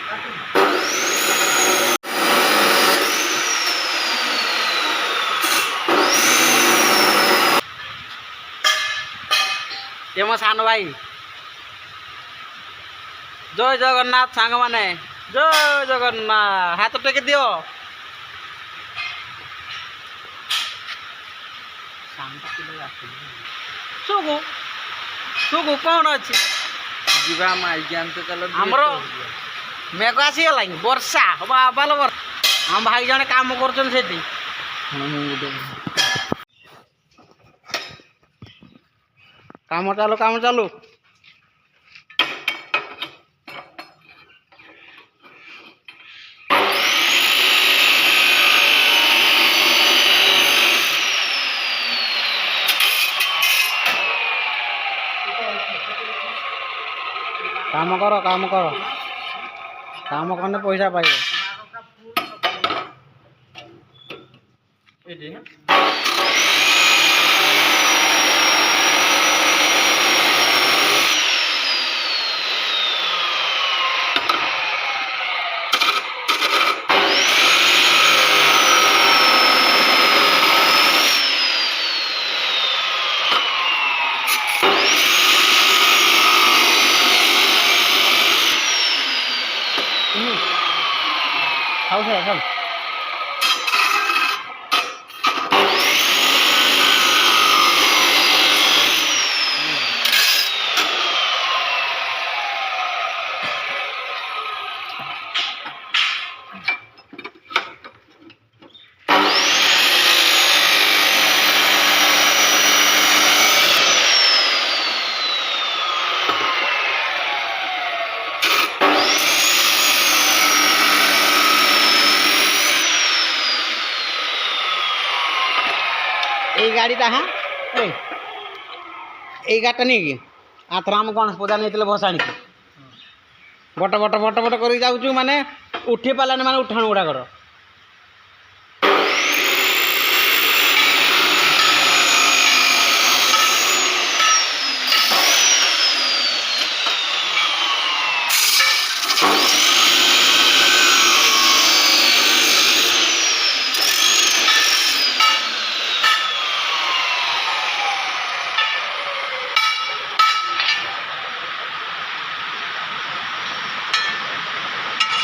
ये मो सान भाई जय जगन्नाथ सांग माने जय जगन्नाथ हाथ टेक दियो सुगु सुगु कौन अच्छी जीवा माई जानते चलो हमरो मेघ आसीगला वर्षा बाल हम भाई जने काम कर काम चालू काम कर काम करने पैसा पाइब खाऊ से चल এই গাড়িটা হ্যাঁ এই গাড়িটা নিয়ে কি আথর আমি গণেশ পূজা নিয়ে ভসাণী বট বট বট বট করে যাচ্ছু মানে উঠি পারানি মানে উঠাণ গুড়াকর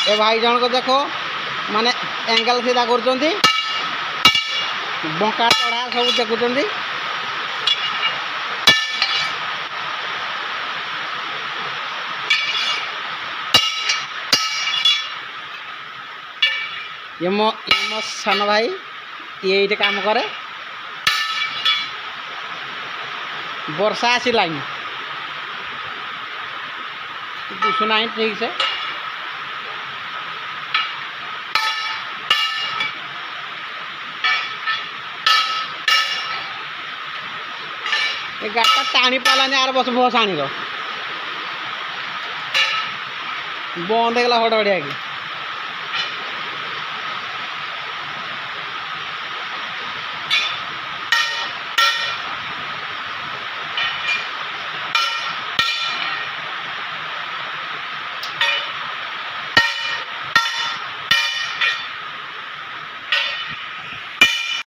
ए भाई जन को देखो माने एंगल सीधा कर बंका चढ़ा सब देखुं ये मो सान भाई ये काम करे वर्षा आसला दिशुना ठीक से गाटा टाणी पालानी आर बस भसाणी बंद होगा हड़बड़िया की